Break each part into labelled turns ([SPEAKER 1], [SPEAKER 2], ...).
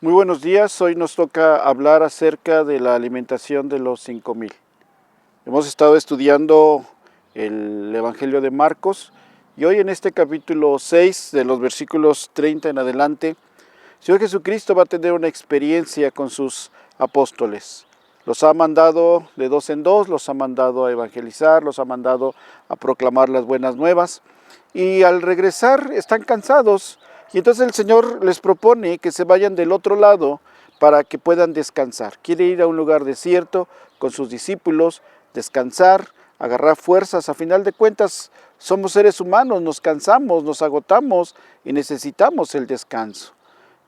[SPEAKER 1] Muy buenos días, hoy nos toca hablar acerca de la alimentación de los 5,000. Hemos estado estudiando el Evangelio de Marcos y hoy en este capítulo 6 de los versículos 30 en adelante, el Señor Jesucristo va a tener una experiencia con sus apóstoles. Los ha mandado de dos en dos, los ha mandado a evangelizar, los ha mandado a proclamar las buenas nuevas y al regresar están cansados. Y entonces el Señor les propone que se vayan del otro lado para que puedan descansar. Quiere ir a un lugar desierto con sus discípulos, descansar, agarrar fuerzas. A final de cuentas, somos seres humanos, nos cansamos, nos agotamos y necesitamos el descanso.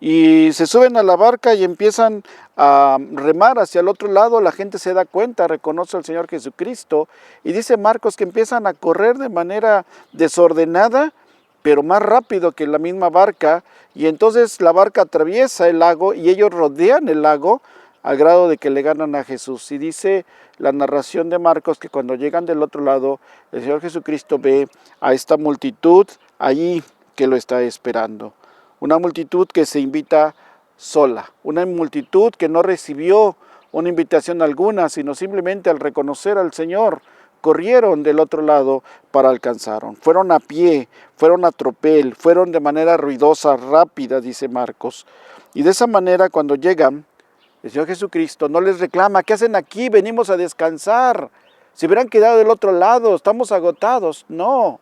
[SPEAKER 1] Y se suben a la barca y empiezan a remar hacia el otro lado. La gente se da cuenta, reconoce al Señor Jesucristo. Y dice Marcos que empiezan a correr de manera desordenada, pero más rápido que la misma barca, y entonces la barca atraviesa el lago y ellos rodean el lago al grado de que le ganan a Jesús. Y dice la narración de Marcos que cuando llegan del otro lado, el Señor Jesucristo ve a esta multitud allí que lo está esperando. Una multitud que se invita sola, una multitud que no recibió una invitación alguna, sino simplemente al reconocer al Señor, corrieron del otro lado para alcanzarlo. Fueron a pie, fueron a tropel, fueron de manera ruidosa, rápida, dice Marcos. Y de esa manera cuando llegan, el Señor Jesucristo no les reclama, ¿qué hacen aquí? Venimos a descansar. Se hubieran quedado del otro lado, estamos agotados. No,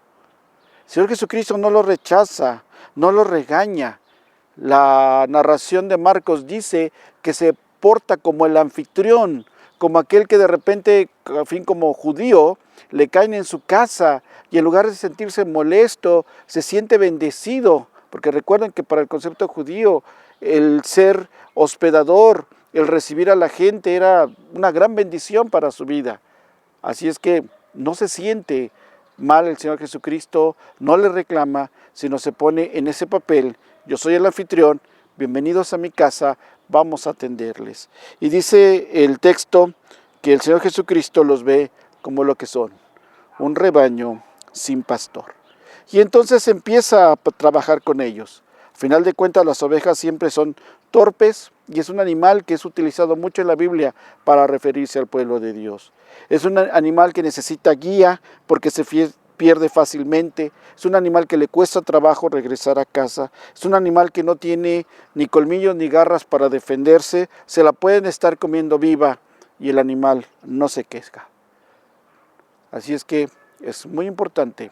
[SPEAKER 1] el Señor Jesucristo no los rechaza, no los regaña. La narración de Marcos dice que se porta como el anfitrión, como aquel que de repente, al fin como judío, le caen en su casa y en lugar de sentirse molesto, se siente bendecido, porque recuerden que para el concepto judío, el ser hospedador, el recibir a la gente era una gran bendición para su vida. Así es que no se siente mal el Señor Jesucristo, no le reclama, sino se pone en ese papel: yo soy el anfitrión, bienvenidos a mi casa, vamos a atenderles. Y dice el texto que el Señor Jesucristo los ve como lo que son, un rebaño sin pastor. Y entonces empieza a trabajar con ellos. Al final de cuentas, las ovejas siempre son torpes y es un animal que es utilizado mucho en la Biblia para referirse al pueblo de Dios. Es un animal que necesita guía porque se pierde fácilmente. Es un animal que le cuesta trabajo regresar a casa. Es un animal que no tiene ni colmillos ni garras para defenderse. Se la pueden estar comiendo viva y el animal no se queja. Así es que es muy importante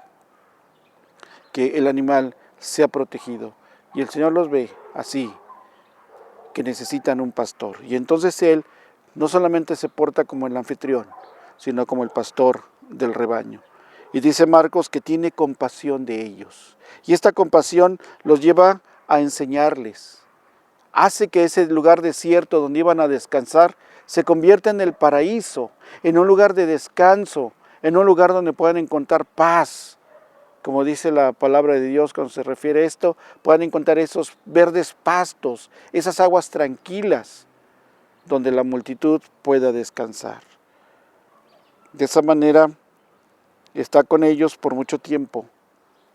[SPEAKER 1] que el animal sea protegido. Y el Señor los ve así, que necesitan un pastor. Y entonces Él no solamente se porta como el anfitrión, sino como el pastor del rebaño. Y dice Marcos que tiene compasión de ellos. Y esta compasión los lleva a enseñarles. Hace que ese lugar desierto donde iban a descansar se convierta en el paraíso, en un lugar de descanso, en un lugar donde puedan encontrar paz. Como dice la palabra de Dios cuando se refiere a esto, puedan encontrar esos verdes pastos, esas aguas tranquilas, donde la multitud pueda descansar. De esa manera está con ellos por mucho tiempo.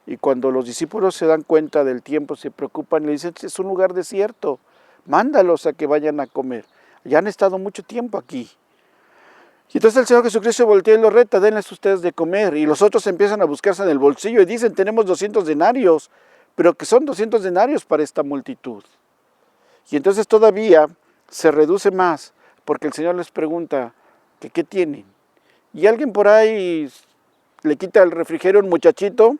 [SPEAKER 1] Y cuando los discípulos se dan cuenta del tiempo, se preocupan y le dicen: es un lugar desierto, mándalos a que vayan a comer. Ya han estado mucho tiempo aquí. Y entonces el Señor Jesucristo voltea y los reta: denles ustedes de comer. Y los otros empiezan a buscarse en el bolsillo y dicen: tenemos 200 denarios, pero que son 200 denarios para esta multitud. Y entonces todavía se reduce más, porque el Señor les pregunta que qué tienen. Y alguien por ahí le quita el refrigerio a un muchachito,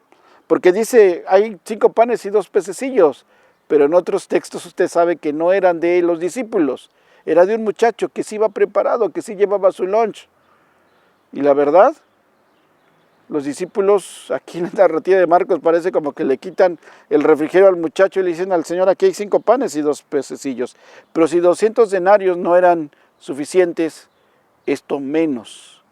[SPEAKER 1] porque dice: hay 5 panes y 2 pececillos. Pero en otros textos usted sabe que no eran de los discípulos. Era de un muchacho que sí iba preparado, que sí llevaba su lunch. Y la verdad, los discípulos, aquí en la narrativa de Marcos, parece como que le quitan el refrigerio al muchacho y le dicen al Señor: aquí hay 5 panes y 2 pececillos. Pero si 200 denarios no eran suficientes, esto menos.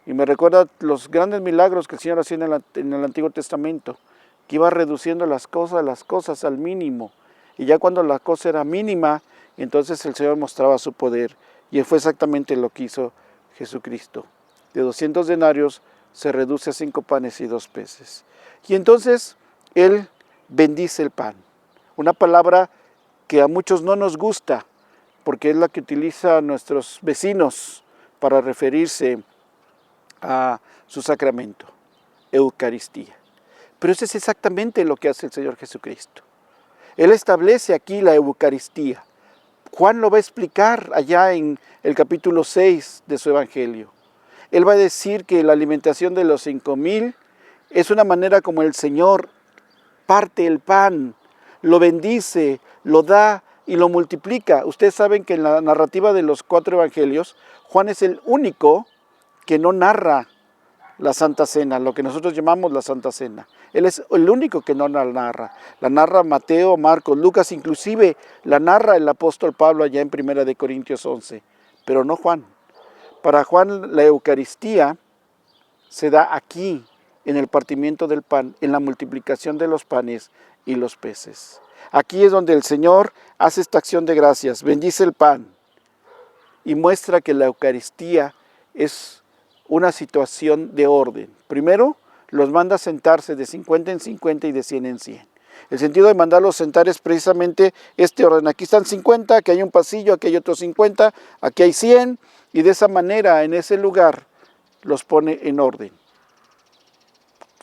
[SPEAKER 1] Y me recuerda los grandes milagros que el Señor hacía en el Antiguo Testamento, que iba reduciendo las cosas al mínimo. Y ya cuando la cosa era mínima, entonces el Señor mostraba su poder. Y fue exactamente lo que hizo Jesucristo. De 200 denarios se reduce a 5 panes y 2 peces. Y entonces Él bendice el pan. Una palabra que a muchos no nos gusta, porque es la que utilizan nuestros vecinos para referirse a su sacramento, Eucaristía. Pero eso es exactamente lo que hace el Señor Jesucristo. Él establece aquí la Eucaristía. Juan lo va a explicar allá en el capítulo 6 de su Evangelio. Él va a decir que la alimentación de los 5,000 es una manera como el Señor parte el pan, lo bendice, lo da y lo multiplica. Ustedes saben que en la narrativa de los 4 evangelios, Juan es el único que no narra la Santa Cena, lo que nosotros llamamos la Santa Cena. Él es el único que no la narra. La narra Mateo, Marcos, Lucas, inclusive la narra el apóstol Pablo allá en 1 de Corintios 11, pero no Juan. Para Juan la Eucaristía se da aquí, en el partimiento del pan, en la multiplicación de los panes y los peces. Aquí es donde el Señor hace esta acción de gracias, bendice el pan y muestra que la Eucaristía es una situación de orden. Primero, los manda a sentarse de 50 en 50 y de 100 en 100. El sentido de mandarlos sentar es precisamente este orden. Aquí están 50, aquí hay un pasillo, aquí hay otros 50, aquí hay 100, y de esa manera, en ese lugar, los pone en orden.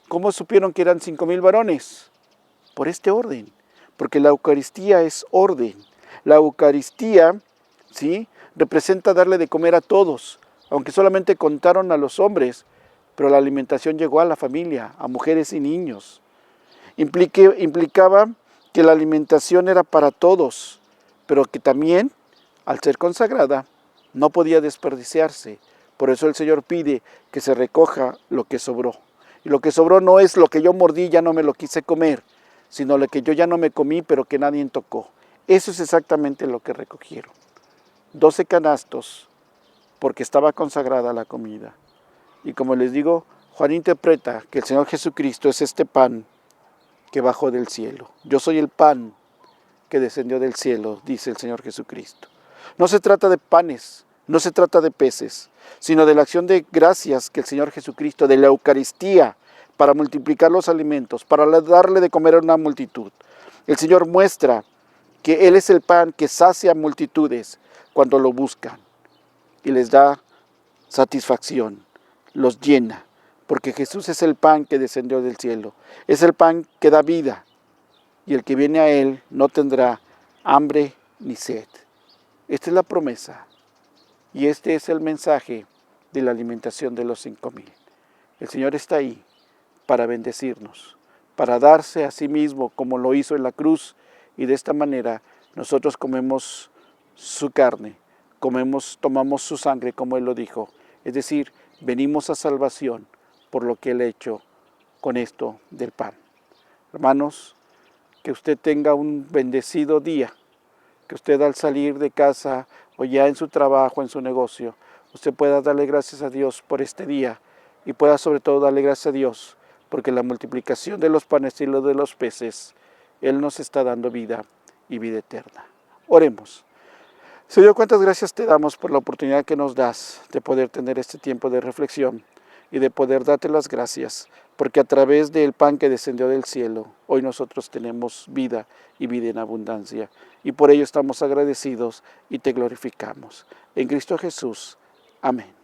[SPEAKER 1] ¿Cómo supieron que eran 5,000 varones? Por este orden, porque la Eucaristía es orden. La Eucaristía, ¿sí?, representa darle de comer a todos, aunque solamente contaron a los hombres, pero la alimentación llegó a la familia, a mujeres y niños. Implicaba que la alimentación era para todos, pero que también, al ser consagrada, no podía desperdiciarse. Por eso el Señor pide que se recoja lo que sobró. Y lo que sobró no es lo que yo mordí, ya no me lo quise comer, sino lo que yo ya no me comí, pero que nadie tocó. Eso es exactamente lo que recogieron. 12 canastos, porque estaba consagrada la comida. Y como les digo, Juan interpreta que el Señor Jesucristo es este pan que bajó del cielo. Yo soy el pan que descendió del cielo, dice el Señor Jesucristo. No se trata de panes, no se trata de peces, sino de la acción de gracias que el Señor Jesucristo, de la Eucaristía, para multiplicar los alimentos, para darle de comer a una multitud. El Señor muestra que Él es el pan que sacia multitudes cuando lo buscan y les da satisfacción, los llena, porque Jesús es el pan que descendió del cielo, es el pan que da vida, y el que viene a Él no tendrá hambre ni sed. Esta es la promesa, y este es el mensaje de la alimentación de los 5,000. El Señor está ahí para bendecirnos, para darse a sí mismo como lo hizo en la cruz, y de esta manera nosotros comemos su carne, tomamos su sangre como Él lo dijo, es decir, venimos a salvación por lo que Él ha hecho con esto del pan. Hermanos, que usted tenga un bendecido día, que usted al salir de casa o ya en su trabajo, en su negocio, usted pueda darle gracias a Dios por este día y pueda sobre todo darle gracias a Dios porque la multiplicación de los panes y de los peces, Él nos está dando vida y vida eterna. Oremos. Señor, cuántas gracias te damos por la oportunidad que nos das de poder tener este tiempo de reflexión y de poder darte las gracias, porque a través del pan que descendió del cielo, hoy nosotros tenemos vida y vida en abundancia, y por ello estamos agradecidos y te glorificamos. En Cristo Jesús. Amén.